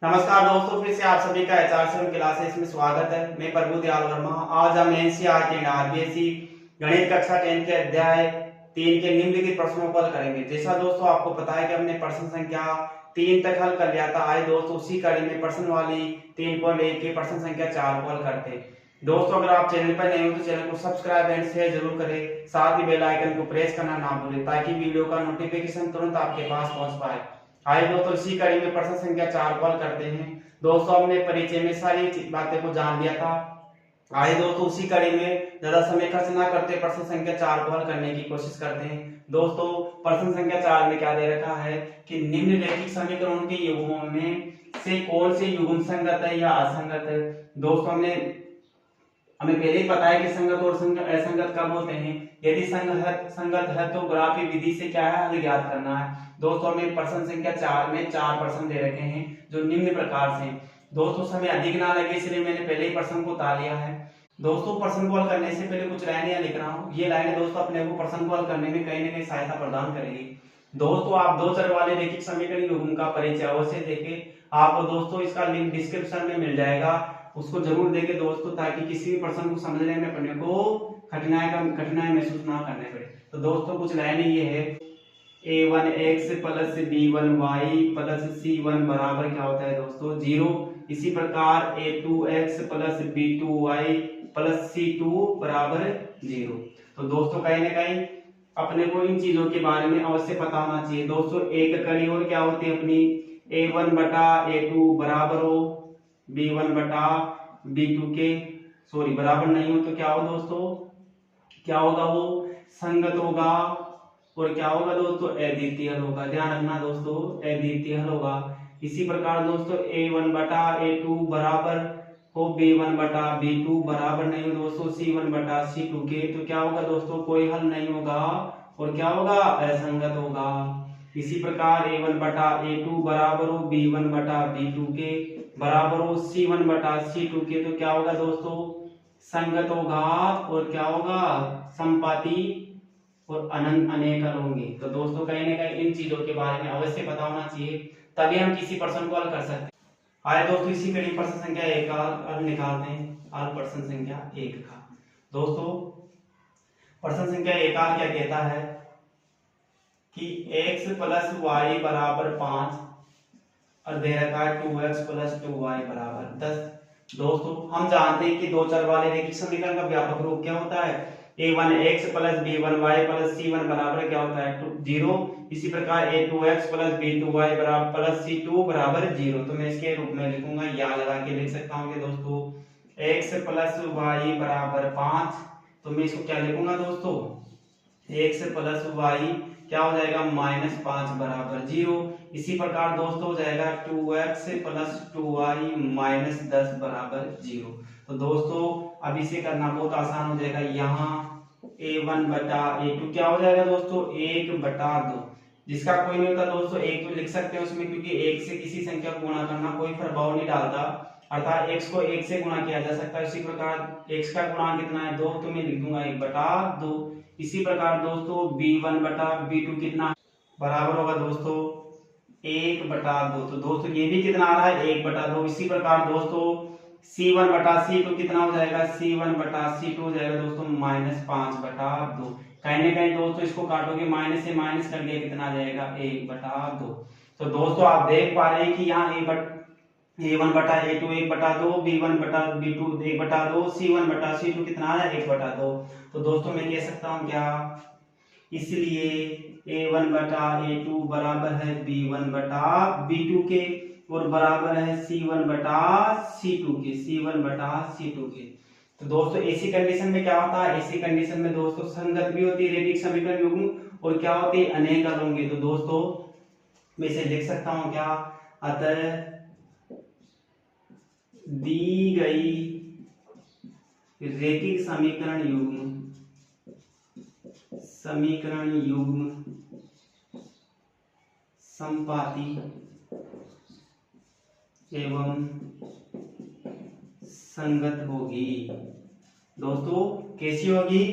नमस्कार दोस्तों, फिर से आप सभी का एचआर क्लासेस में स्वागत है। मैं प्रभु दयाल वर्मा। आज हम एनसीईआरटी एंड आरबीएसई गणित कक्षा 10 के अध्याय 3 के निम्नलिखित प्रश्नों को हल करेंगे। जैसा दोस्तों आपको पता है कि हमने प्रश्न संख्या 3 तक हल कर लिया था। आइए दोस्तों उसी कड़ी में प्रश्न वाली 3.1 के प्रश्न संख्या 4 को हल करते हैं। दोस्तों अगर आप चैनल पर नए हो तो चैनल को सब्सक्राइब एंड शेयर जरूर करें, साथ ही बेल आइकन को प्रेस करना ना भूलें ताकि वीडियो का नोटिफिकेशन तुरंत आपके पास पहुंच पाए। आइए दोस्तों इसी कड़ी में प्रश्न संख्या 4 को हल करते हैं। दोस्तों हमने परिचय में सारी बातें को जान लिया था। आइए दोस्तों उसी कड़ी में ज्यादा समय खर्च ना करते प्रश्न संख्या 4 को हल करने की कोशिश करते हैं। दोस्तों प्रश्न संख्या 4 में क्या दे रखा है कि निम्नलिखित समीकरणों के युग्मों में से कौन से युग्म संगत है या असंगत है। दोस्तों हमें पहले ही पता है कि संगत और असंगत कब होते हैं। यदि संगत है तो ग्राफी विधि से क्या है, हल ज्ञात करना है। दोस्तों हमें प्रश्न संख्या 4 में 4 प्रश्न दे रखे हैं जो निम्न प्रकार से। दोस्तों समय अधिक ना लगे इसलिए मैंने पहले ही प्रश्न को उतार लिया है। दोस्तों प्रश्न को हल करने से पहले कुछ लाइनें लिख रहा हूँ। ये लाइनें दोस्तों अपने को प्रश्न को हल करने में कहीं ना कहीं सहायता प्रदान करेगी। दोस्तों आप दो चर वाले रैखिक समीकरण युग्म का परिचय अवश्य देखें। आपको दोस्तों इसका लिंक डिस्क्रिप्शन में मिल जाएगा, उसको जरूर देखें दोस्तों, ताकि किसी भी प्रश्न को समझने में अपने को कठिनाई महसूस ना करने पड़े। तो दोस्तों कुछ लाइनें ये है, a1x plus b1y plus c1 बराबर क्या होता है दोस्तों 0। इसी प्रकार a2x plus b2y plus c2 बराबर 0। तो दोस्तों कहीं ना कहीं अपने को इन चीजों के बारे में अवश्य पता होना चाहिए। दोस्तों एक कड़ी और क्या होती है अपनी, a1 बटा a2 बराबर हो b1 बटा b2 के, सॉरी बराबर नहीं हो तो क्या हो दोस्तों, क्या होगा वो संगत होगा और क्या होगा दोस्तों अद्वितीय हल होगा। ध्यान रखना दोस्तों अद्वितीय हल होगा। इसी प्रकार दोस्तों a1 बटा a2 बराबर हो b1 बटा b2 बराबर नहीं हो दोस्तों c1 बटा c2 के, तो क्या होगा दोस्तों कोई हल नहीं होगा और क्या होगा असंगत होगा। इसी प्रकार a1 बटा a2 बराबर हो b1 बटा b2 के बराबर हो c1 बटा c2 के, तो क्या होगा दोस्तों संगत होगा और क्या होगा संपाती और अनंत अनेक हल होंगे। तो दोस्तों कहीं ना कहीं इन चीजों के बारे में अवश्य पता होना चाहिए, तभी हम किसी प्रश्न को हल कर सकते हैं। आए दोस्तों इसी कड़ी प्रश्न संख्या 1 का हल निकालते हैं। हल प्रश्न संख्या 1 का। दोस्तों प्रश्न संख्या 1 का क्या कहता है कि x प्लस वाई बराबर 5 और दे रखा है 2x प्लस 2y बराबर 10। दोस्तों हम जानते हैं कि दो चर वाले रैखिक समीकरण का व्यापक रूप क्या होता है, a1x plus b1y plus c1 बराबर क्या होता है 0। इसी प्रकार a2x प्लस b2y बराबर प्लस c2 बराबर 0। तो मैं इसके रूप में लिखूंगा, या लगा के लिख सकता हूँ कि दोस्तों x प्लस y बराबर 5, तो मैं इसको क्या लिखूंगा दोस्तों x प्लस y क्या हो जाएगा -5 बराबर 0। इसी प्रकार दोस्तों हो जाएगा 2x प्लस 2y माइनस 10 बराबर 0। तो दोस्तों अब इसे करना बहुत आसान हो जाएगा। यहाँ a1 बटा a2 क्या हो जाएगा दोस्तों 1 बटा 2, जिसका कोई नहीं होता दोस्तों 1 तो लिख सकते हैं उसमें, क्योंकि 1 से किसी संख्या को गुणा करना कोई प्रभाव नहीं डालता, अर्थात x को 1 से गुणा किया जा सकता है। इसी प्रकार x का गुणांक कितना है 2, तो मैं लिख दूंगा 1 बटा 2। इसी प्रकार दोस्तों b1 बटा b2 कितना बराबर होगा दोस्तों 1 बटा 2। तो दोस्तों ये भी कितना आ रहा है 1 बटा 2। इसी प्रकार दोस्तों c1 बटा c2 कितना हो जाएगा, c1 बटा c2 हो जाएगा दोस्तों -5 बटा 2। कहीं ना कहीं दोस्तों इसको काटोगे माइनस से माइनस कर दिया कितना आ जाएगा 1 बटा 2। तो दोस्तों आप देख पा रहे हैं कि यहाँ a1 बटा a2 1 बटा 2, b1 बटा b2 1 बटा 2, c1 बटा c2 कितना आया 1 बटा 2। तो दोस्तों मैं कह सकता हूँ क्या, इसलिए a1 बटा a2 बराबर है b1 बटा b2 के और बराबर है c1 बटा c2 के, c1 बटा c2 के। तो दोस्तों ऐसी कंडीशन में क्या होता है, ऐसी कंडीशन में दोस्तों संगत भी होती है रैखिक समीकरण युग्म और क्या होती है अनेक हल होंगे। तो दोस्तों मैं इसे लिख सकता हूँ क्या, अतः दी गई रैखिक समीकरण युग्म संपाती एवं संगत होगी। दोस्तों कैसी होगी,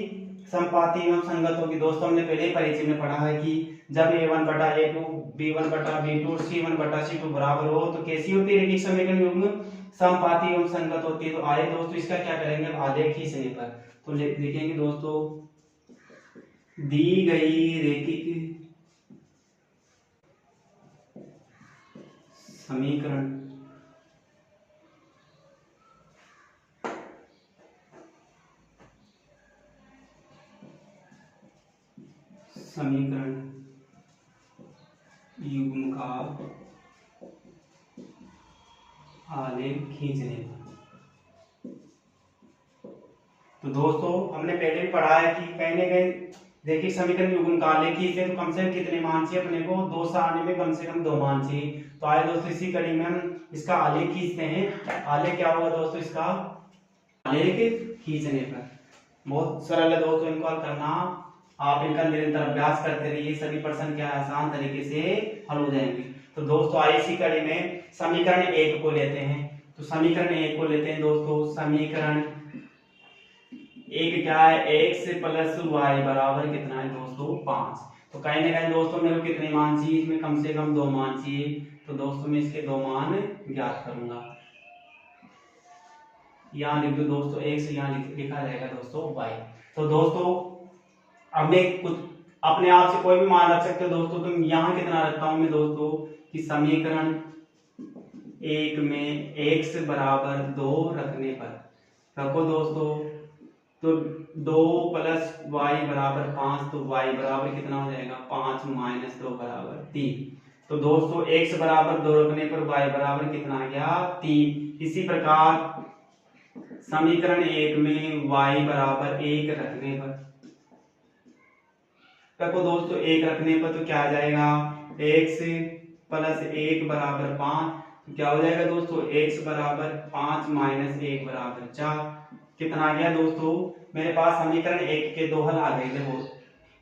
संपाती एवं संगत होगी। दोस्तों हमने पहले ही परिचय में पढ़ा है कि जब a1 बटा a2 b1 बटा b2 और c1 बटा c2 बराबर हो तो कैसी होती है रेखीय समीकरण युग्म, संपाती एवं संगत होती है। तो आइए दोस्तों इसका क्या करेंगे, आलेख खींचने पर तो लिखेंगे दोस्तों, दी गई रेखीय समीकरण युग्म का आलेख खींचने पर। तो दोस्तों हमने पहले भी पढ़ा है कि कहीं न कहीं देखिए समीकरण युग्म का आलेख खींचते तो कम से कम कितने मान चाहिए अपने को, 2 से आने में कम से कम 2 मान चाहिए। तो आइए दोस्तों इसी कड़ी में हम इसका आलेख खींचते हैं। आलेख क्या होगा दोस्तों, इसका आलेख खींचने पर बहुत सरल है दोस्तों, इनको हल करना आप इनका निरंतर अभ्यास करते रहिए, सभी प्रश्न क्या आसान तरीके से हल हो जाएंगे। तो दोस्तों आइए इसी कड़ी में समीकरण 1 को लेते हैं। तो समीकरण 1 को लेते हैं दोस्तों। समीकरण 1 क्या है, x प्लस y बराबर कितना है दोस्तों 5। तो कहीं ना कहीं दोस्तों मेरे को कितने मान चाहिए, इसमें कम से कम 2 मान चाहिए। तो दोस्तों मैं इसके 2 मान ज्ञात करूंगा। यहाँ लिख दो दोस्तों x, यहाँ लिखा जाएगा दोस्तों y। तो दोस्तों अब मैं कुछ अपने आप से कोई भी मान रख सकते हो दोस्तों। तो यहाँ कितना रखता हूं मैं दोस्तों कि समीकरण 1 में x बराबर 2 रखने पर रखो दोस्तों, तो 2 प्लस y बराबर 5, तो y बराबर कितना हो जाएगा 5 माइनस 2 बराबर 3। तो दोस्तों x बराबर 2 रखने पर y बराबर कितना आ गया 3। इसी प्रकार समीकरण 1 में y बराबर 1 रखने पर रखो दोस्तों, 1 रखने पर तो क्या आ जाएगा, x प्लस 1 बराबर 5। तो क्या हो जाएगा दोस्तों, x बराबर 5 माइनस 1 बराबर 4। कितना आ गया दोस्तों, मेरे पास समीकरण 1 के 2 हल आ गए थे। वो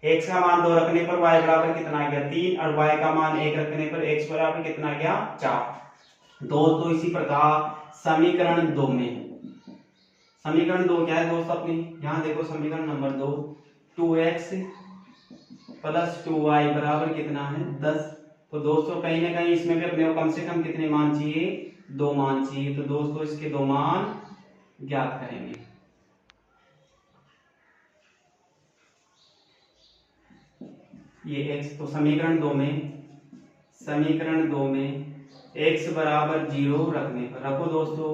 x का मान 2 रखने पर y बराबर कितना आ गया 3 और y का मान 1 रखने पर x बराबर कितना आ गया 4। दोस्तों इसी प्रकार समीकरण 2 में, समीकरण 2 क्या है दोस्तों अपनी, यहाँ देखो समीकरण नंबर 2, 2x प्लस 2y बराबर कितना है 10। तो दोस्तों कहीं ना कहीं इसमें भी अपने को कम से कम कितने मान चाहिए, 2 मान चाहिए। तो दोस्तों इसके 2 मान ज्ञात करेंगे। ये x, तो समीकरण 2 में x बराबर 0 रखने पर रखो दोस्तों,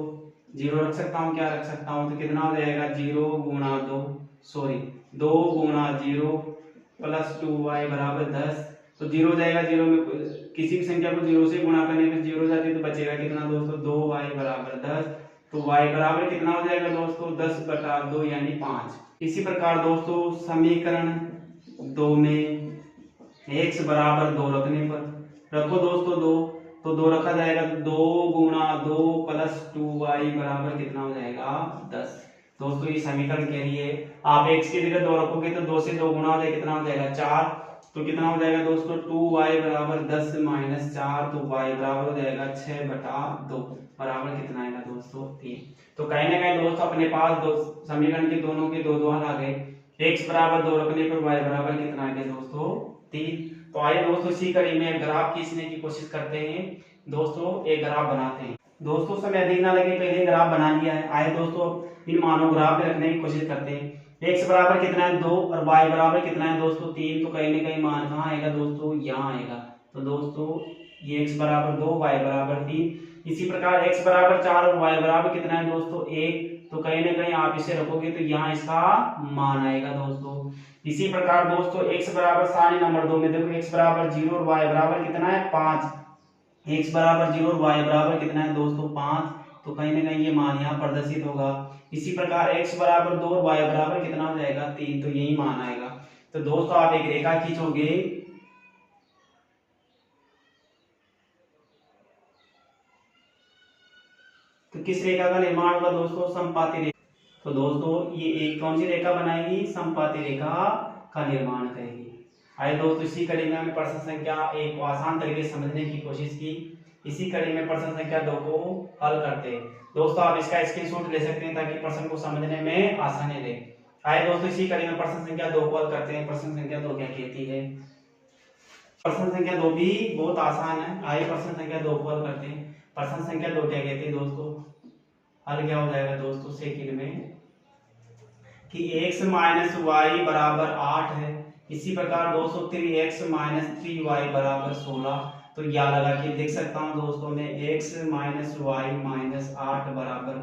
0 रख सकता हूँ, क्या रख सकता हूँ, तो कितना हो जाएगा 0 गुणा 2 गुणा 0 प्लस 2y बराबर 10। तो 0 जाएगा, 0 में किसी भी संख्या को 0 से गुणा करने में 0 जाती है तो बचेगा कितना दोस्तों 2y बराबर 10। तो y बराबर कितना हो जाएगा दोस्तों 10 बटा 2 यानी 5। इसी प्रकार दोस्तों समीकरण 2 में x बराबर 2 रखने पर रखो दोस्तों 2, तो 2 रखा जाएगा, 2 गुणा 2 प्लस 2y बराबर कितना हो जाएगा 10। दोस्तों ये समीकरण के लिए आप x की जगह 2 रखोगे तो 2 से 2 गुणा हो जाएगा, कितना हो जाएगा 4। तो कितना हो जाएगा दोस्तों 2y बराबर 10 माइनस 4, तो y बराबर हो जाएगा 6 बटा 2 बराबर कितना आएगा दोस्तों 3। तो कहीं ना कहीं दोस्तों अपने पास दो समीकरण के दोनों के 2 हल आ गए। x बराबर 2 रखने पर y बराबर कितना आ गया दोस्तों 3। तो आइए दोस्तों इसी कड़ी में ग्राफ खींचने की कोशिश करते हैं। दोस्तों एक ग्राफ बनाते हैं। दोस्तों समय अधिक ना लगे, पहले ग्राफ बना लिया है। आइए दोस्तों इन मानों ग्राफ पे रखने की कोशिश करते हैं। x बराबर कितना है 2 और y बराबर कितना है दोस्तों 3। तो कहीं ना कहीं मान कहाँ आएगा दोस्तों, यहाँ आएगा। तो दोस्तों ये x बराबर 2 y बराबर 3। इसी प्रकार x बराबर 4 और y बराबर कितना है दोस्तों 1। तो कहीं ना कहीं आप इसे रखोगे तो यहाँ इसका मान आएगा दोस्तों। इसी प्रकार दोस्तों x बराबर सारणी नंबर 2 में देखो x बराबर 0 और y बराबर कितना है 5। x बराबर 0 और y बराबर कितना है दोस्तों 5। तो कहीं ना कहीं ये मान यहाँ प्रदर्शित होगा। इसी प्रकार x बराबर 2 और y बराबर कितना हो जाएगा 3। तो यही मान आएगा। तो दोस्तों आप एक रेखा खींचोगे, तो किस रेखा का निर्माण होगा दोस्तों, समपाती रेखा। तो दोस्तों ये एक कौन सी रेखा बनाएगी, समपाती रेखा का निर्माण करेगी। आइए दोस्तों इसी कड़ी में हमें प्रश्न संख्या 1 को आसान तरीके से समझने की कोशिश की। इसी कड़ी में प्रश्न संख्या 2 को हल करते हैं। दोस्तों आप इसका स्क्रीनशॉट ले सकते हैं ताकि प्रश्न को समझने में आसानी रहे। आइए दोस्तों इसी कड़ी में प्रश्न संख्या 2 को हल करते हैं। प्रश्न संख्या 2 क्या कहती है? प्रश्न संख्या 2 भी बहुत आसान है। आइए प्रश्न संख्या 2 को हल करते हैं। प्रश्न संख्या 2 क्या कहती है दोस्तों? हल क्या हो जाएगा दोस्तों सेकंड में कि x माइनस वाई बराबर 8 है। इसी प्रकार दोस्तों 3x माइनस 3y बराबर 16। तो यह लगा के देख सकता हूं दोस्तों मैं x माइनस वाई माइनस 8 बराबर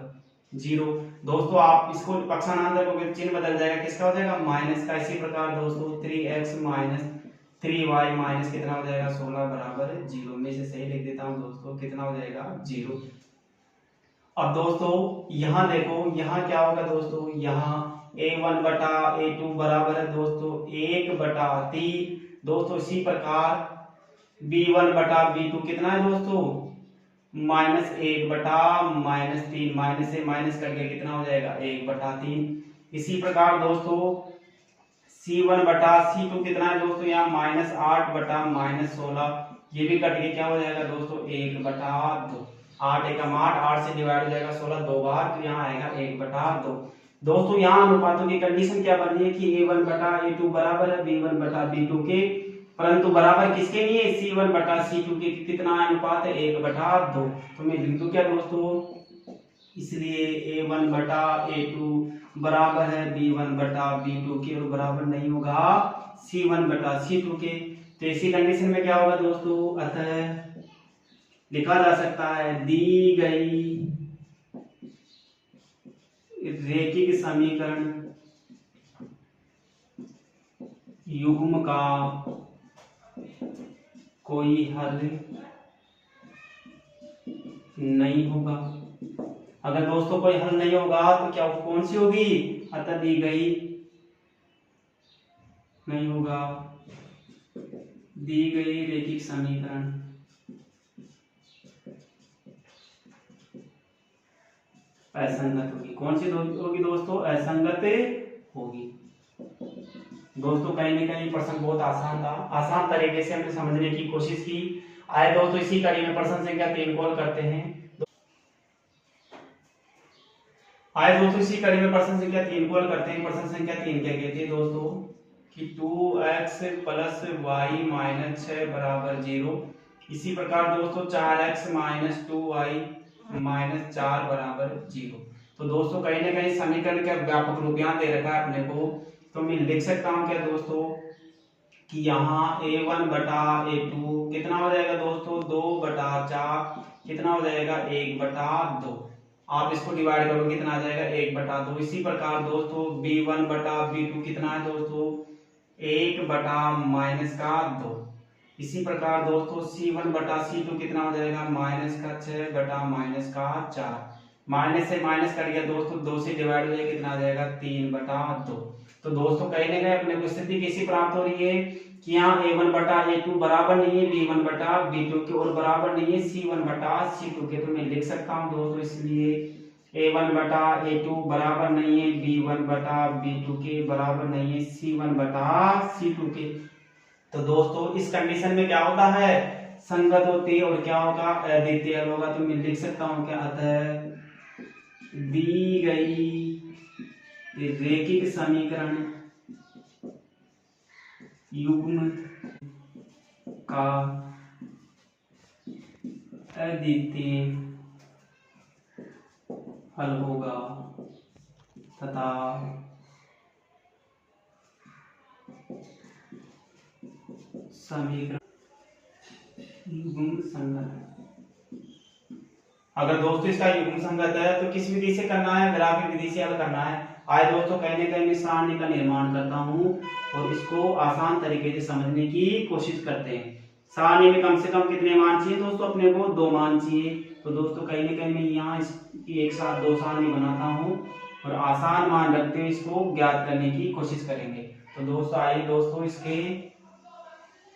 0। दोस्तों आप इसको पक्षांतर को चिन्ह बदल जाएगा, किसका हो जाएगा? माइनस का। इसी प्रकार दोस्तों 3x माइनस 3y माइनस कितना हो जाएगा? 16 बराबर 0। में से सही लिख देता हूं दोस्तों, कितना हो जाएगा? 0। अब दोस्तों यहाँ देखो, यहाँ क्या होगा दोस्तों? यहाँ a1 बटा a2 बराबर है दोस्तों 1 बटा 3। दोस्तों इसी प्रकार b1 बटा b2 कितना है दोस्तों? माइनस 1 बटा माइनस 3। माइनस से माइनस कट गया, कितना हो जाएगा? 1 बटा 3। इसी प्रकार दोस्तों c1 बटा c2 कितना है दोस्तों? यहाँ माइनस 8 बटा माइनस 16। ये भी कट के क्या हो जाएगा दोस्तों? 1 बटा 2। 8 एकम 8, 8 से डिवाइड हो जाएगा 16 दो बार, तो यहाँ आएगा 1 बटा 2। दोस्तों यहाँ अनुपातों की कंडीशन क्या बन रही है कि a1 बटा a2 बराबर है b1 बटा b2 के, परंतु बराबर किसके लिए? c1 बटा c2 के। कितना अनुपात है? 1 बटा 2। तो मैं लिख दूं क्या दोस्तों? इसलिए a1 बटा a2 बराबर है b1 बटा b2 के और बराबर नहीं होगा c1 बटा c2 के। तो इसी कंडीशन में क्या होगा दोस्तों? अतः लिखा जा सकता है दी गई रैखिक समीकरण युग्म का कोई हल नहीं होगा। अगर दोस्तों कोई हल नहीं होगा तो क्या कौन सी होगी? अतः दी गई नहीं होगा, दी गई रैखिक समीकरण असंगत होगी। कौन सी होगी दोस्तों? असंगत होगी। दोस्तों कहीं ना कहीं प्रश्न बहुत आसान था, आसान तरीके से हमने समझने की कोशिश की। आए दोस्तों इसी कड़ी में प्रश्न संख्या 3 को हल करते हैं। आए दोस्तों इसी कड़ी में प्रश्न संख्या 3 को हल करते हैं। प्रश्न संख्या 3 क्या कहती है दोस्तों कि 2x प्लस वाई माइनस 6 बराबर 0। इसी प्रकार दोस्तों 4x माइनस 2y माइनस 4 बराबर 0। तो दोस्तों कहीं ना कहीं समीकरण का व्यापक रूप यहाँ दे रखा है अपने को। तो मैं लिख सकता हूँ क्या दोस्तों कि यहाँ a1 बटा a2 कितना हो जाएगा दोस्तों? 2 बटा 4 कितना हो जाएगा? 1 बटा 2। आप इसको डिवाइड करोगे कितना आ जाएगा? 1 बटा 2। इसी प्रकार दोस्तों b1 बटा b2 कितना है दोस्तों? 1 बटा माइनस का 2। इसी प्रकार दोस्तों c1 बटा c2 कितना हो जाएगा? माइनस का 6 बटा माइनस का 4। माइनस से माइनस कट गया दोस्तों, 2 से डिवाइड हो जाएगा, कितना आ जाएगा? 3 बटा 2। तो दोस्तों कहीं ना कहीं अपने को स्थिति कैसी प्राप्त हो रही है कि यहाँ a1 बटा a2 बराबर नहीं है b1 बटा b2 के और बराबर नहीं है c1 बटा c2 के। तो मैं लिख सकता हूँ दोस्तों इसलिए a1 बटा a2 बराबर नहीं है b1 बटा b2 के, बराबर नहीं है c1 बटा c2 के। तो दोस्तों इस कंडीशन में क्या होता है? संगत होती है और क्या होगा? अद्वितीय हल होगा। तो मैं लिख सकता हूँ क्या? अतः दी गई रैखिक समीकरण युग्म का अद्वितीय हल होगा तथा समीकरण युग्म संगत। अगर दोस्तों इसका युग्म संगत है तो किस विधि से करना है? ग्राफिक विधि से हल करना है। आए दोस्तों कहीं ना कहीं मैं सारणी का निर्माण करता हूँ और इसको आसान तरीके से समझने की कोशिश करते हैं। सारणी में कम से कम कितने मान चाहिए दोस्तों? अपने को 2 मान चाहिए। तो दोस्तों कहीं ना कहीं मैं यहाँ इसकी एक साथ 2 सारणी बनाता हूँ और आसान मान रखते हुए इसको ज्ञात करने की कोशिश करेंगे। तो दोस्तों आइए दोस्तों इसके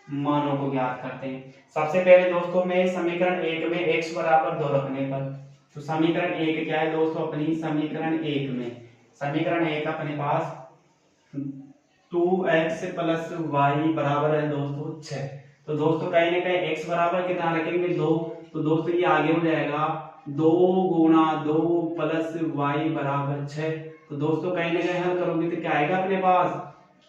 मानों को ज्ञात करते हैं। सबसे पहले दोस्तों में समीकरण 1 में x बराबर 2 रखने पर, तो समीकरण 1 क्या है दोस्तों? अपनी समीकरण 1 में समीकरण 1 अपने पास 2x प्लस वाई बराबर है दोस्तों 6। तो दोस्तों कहीं ना कहीं x बराबर कितना रखेंगे? 2। तो दोस्तों ये आगे हो जाएगा 2 गुणा 2 प्लस वाई बराबर 6। तो दोस्तों कहीं ना कहीं हल करोगे तो क्या आएगा अपने पास,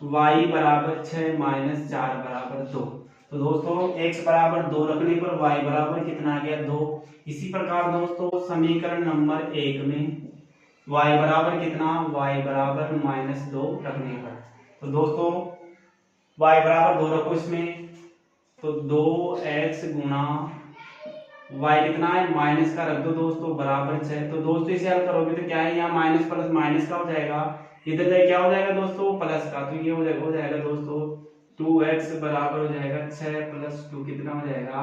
y बराबर 6 माइनस 4 बराबर 2। तो दोस्तों x बराबर 2 रखने पर y बराबर कितना आ गया 2। इसी प्रकार दोस्तों समीकरण नंबर 1 में y बराबर कितना, y बराबर -2 रखने पर, तो दोस्तों y बराबर 2 रखो इसमें, तो 2x गुना y कितना है माइनस का रख दो दोस्तों बराबर 6। तो दोस्तों इसे हल करोगे तो क्या है, यहाँ माइनस प्लस माइनस का हो जाएगा, इधर जाए क्या हो जाएगा दोस्तों प्लस का, तो ये हो जाएगा दोस्तों 2x बराबर हो जाएगा 6 प्लस 2 कितना हो जाएगा,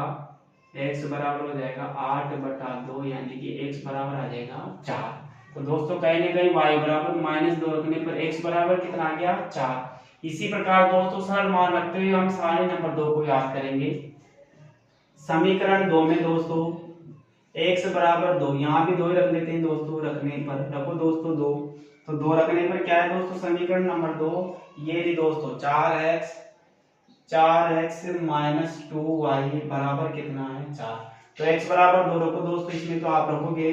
x बराबर हो जाएगा 8/2, यानी कि x बराबर आ जाएगा 4। तो दोस्तों कहीं ना कहीं y बराबर -2 रखने पर x बराबर कितना आ गया 4। इसी प्रकार दोस्तों सरल मान रखते हुए हम सारे नंबर 2 को याद करेंगे। समीकरण 2 में दोस्तों x बराबर 2, यहाँ भी 2 ही रख लेते हैं दोस्तों, रखने पर रखो दोस्तों 2, तो 2 रखने पर क्या है दोस्तों समीकरण नंबर 2 ये थी दोस्तों 4x माइनस 2y बराबर कितना है 4। तो x बराबर 2 रखो दोस्तों इसमें, तो आप रखोगे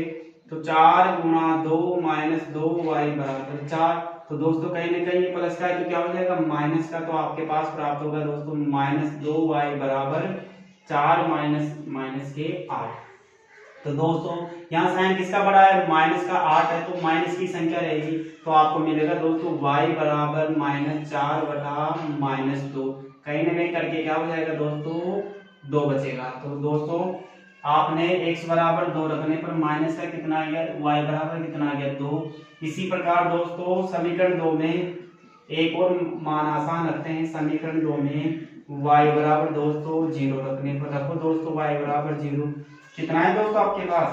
तो 4 गुना 2 माइनस 2y बराबर 4। तो दोस्तों कहीं ना कहीं ये प्लस का है तो क्या हो जाएगा माइनस का, तो आपके पास प्राप्त होगा दोस्तों -2y बराबर 4 माइनस के 8। तो दोस्तों यहाँ साइन किसका बड़ा है, माइनस का 8 है, तो माइनस की संख्या रहेगी, तो आपको मिलेगा दोस्तों y बराबर -4/-2। कहीं ना कहीं करके क्या हो जाएगा दोस्तों 2 बचेगा। तो दोस्तों आपने x बराबर 2 रखने पर माइनस का कितना आ गया, y बराबर कितना आ गया 2। इसी प्रकार दोस्तों समीकरण 2 में एक और मान आसान रखते हैं। समीकरण 2 में y बराबर दोस्तों 0 रखने पर रखो दोस्तों y बराबर 0, कितना है दोस्तों आपके पास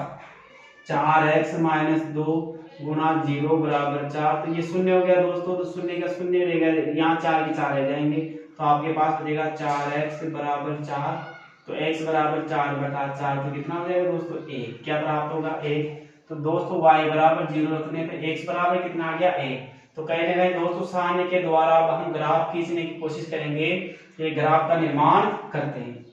4x माइनस 2 गुना 0 बराबर 4। तो ये शून्य हो गया दोस्तों, तो शून्य का शून्य रहेगा, यहाँ 4 के 4 रह जाएंगे, तो आपके पास बचेगा 4x बराबर 4। तो x बराबर 4/4, तो कितना हो जाएगा दोस्तों 1, क्या प्राप्त होगा 1। तो दोस्तों y बराबर 0 रखने पे x बराबर कितना आ गया 1। तो कहीं ना कहीं दोस्तों सारणी के द्वारा अब हम ग्राफ खींचने की कोशिश करेंगे, ये ग्राफ का निर्माण करते हैं।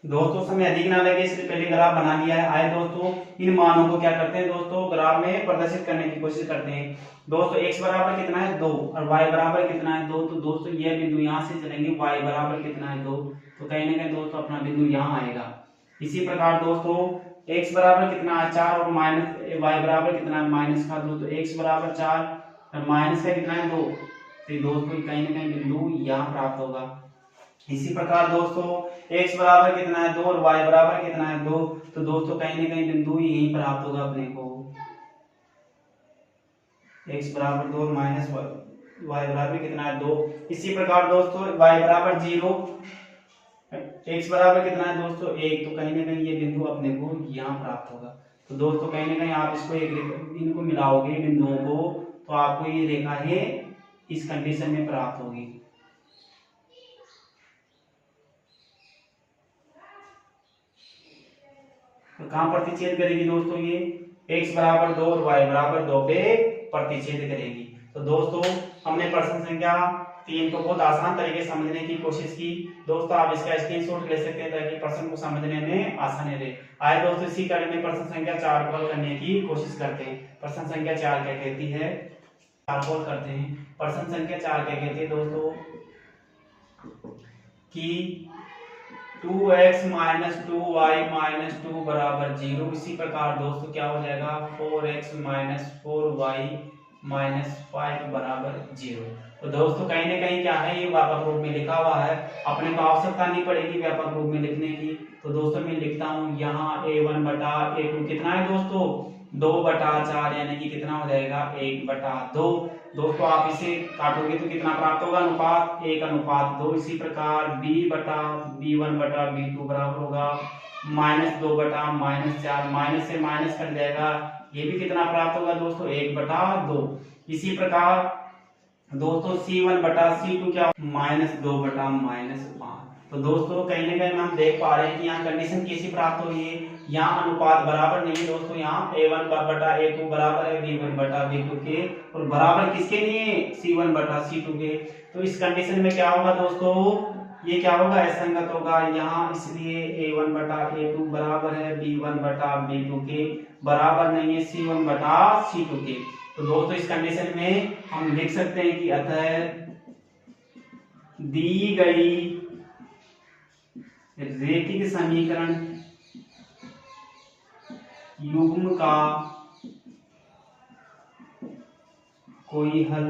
दोस्तों समय अधिक ना लगे इसलिए पहले ग्राफ बना लिया है। आए दोस्तों इन मानों को क्या करते हैं दोस्तों ग्राफ में प्रदर्शित करने की कोशिश करते हैं। दोस्तों x बराबर कितना है 2 और y बराबर कितना है 2। तो दोस्तों ये बिंदु यहाँ से चलेंगे, y बराबर कितना है 2, तो कहीं ना कहीं दोस्तों अपना बिंदु यहाँ आएगा। इसी प्रकार दोस्तों x बराबर कितना है 4 और माइनस y बराबर कितना है माइनस का 2, तो x बराबर 4 और माइनस का कितना है 2, तो दोस्तों कहीं ना कहीं बिंदु यहाँ प्राप्त होगा। इसी प्रकार दोस्तों x बराबर कितना है 2 और y बराबर कितना है 2, तो दोस्तों कहीं ना कहीं बिंदु यही प्राप्त होगा अपने को, x बराबर 2 और माइनस y बराबर कितना है 2। इसी प्रकार दोस्तों y बराबर 0, x बराबर कितना है दोस्तों 1, तो कहीं ना कहीं ये बिंदु अपने को यहाँ प्राप्त होगा। तो दोस्तों कहीं ना कहीं आप इसको इनको मिलाओगे बिंदुओं को, तो आपको ये रेखा है इस कंडीशन में प्राप्त होगी। तो कहां प्रतिच्छेद करेगी दोस्तों, ये x बराबर 2 और y बराबर 2 पे प्रतिच्छेद करेगी। तो दोस्तों हमने प्रश्न संख्या 3 को बहुत आसान तरीके से समझने की कोशिश की। दोस्तों आप इसका स्क्रीनशॉट ले सकते हैं ताकि प्रश्न को समझने में आसानी रहे। आए दोस्तों इसी कड़ी में प्रश्न संख्या 4 को हल करने की कोशिश करते हैं। प्रश्न संख्या 4 क्या कहती है, 4 को हल करते हैं। प्रश्न संख्या 4 क्या कहती है दोस्तों कि 2x माइनस 2y माइनस 2 बराबर 0। इसी प्रकार दोस्तों क्या हो जाएगा 4x माइनस 4y माइनस 5 बराबर 0। तो दोस्तों कहीं ना कहीं क्या है ये व्यापक रूप में लिखा हुआ है, अपने को आवश्यकता नहीं पड़ेगी व्यापक रूप में लिखने की। तो दोस्तों मैं लिखता हूँ यहाँ a1 बटा a2 कितना है दोस्तों 2/4, यानी कि कितना हो जाएगा 1/2। दोस्तों आप इसे काटोगे तो कितना प्राप्त होगा अनुपात 1/2। इसी प्रकार b/b1 बटा b2 बराबर होगा -2/-4, माइनस से माइनस कट जाएगा, ये भी कितना प्राप्त होगा दोस्तों 1/2। इसी प्रकार दोस्तों c1/c2 क्या -2/-5। तो दोस्तों कहीं ना कहीं हम देख पा रहे हैं कि यहाँ कंडीशन कैसी प्राप्त हो रही है, यहाँ अनुपात बराबर नहीं है दोस्तों, यहाँ a1/a2 बराबर है b1/b2 के, और बराबर किसके लिए c1/c2 के। तो इस कंडीशन में क्या होगा दोस्तों, ये क्या होगा असंगत होगा यहाँ, इसलिए a1/a2 बराबर है b1/b2 के, बराबर नहीं है c1/c2 के। तो दोस्तों इस कंडीशन में हम लिख सकते हैं कि अतः दी गई रैखिक समीकरण युग्म का कोई हल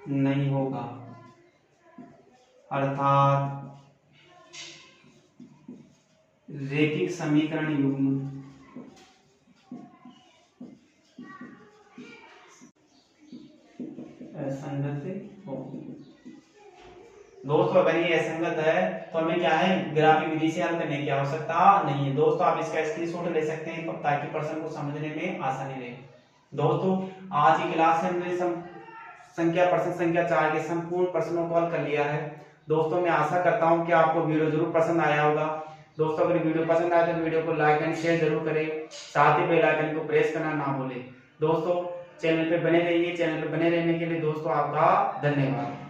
नहीं होगा, अर्थात रैखिक समीकरण युग्म असंगत हो। दोस्तों अगर ये असंगत है तो हमें क्या है, ग्राफिक विधि से हल करने की आवश्यकता नहीं है। दोस्तों आप इसका स्क्रीनशॉट ले सकते हैं ताकि प्रश्न को समझने में आसानी रहे। दोस्तों आज की क्लास में हमने प्रश्न संख्या 4 के संपूर्ण प्रश्नों को हल कर लिया है। दोस्तों मैं आशा करता हूं कि आपको वीडियो जरूर पसंद आया होगा। दोस्तों अगर वीडियो पसंद आए तो वीडियो को लाइक एंड शेयर जरूर करें, साथ ही बेल आइकन को प्रेस करना ना भूलें। दोस्तों चैनल पे बने रहिए, चैनल पे बने रहने के लिए दोस्तों आपका धन्यवाद।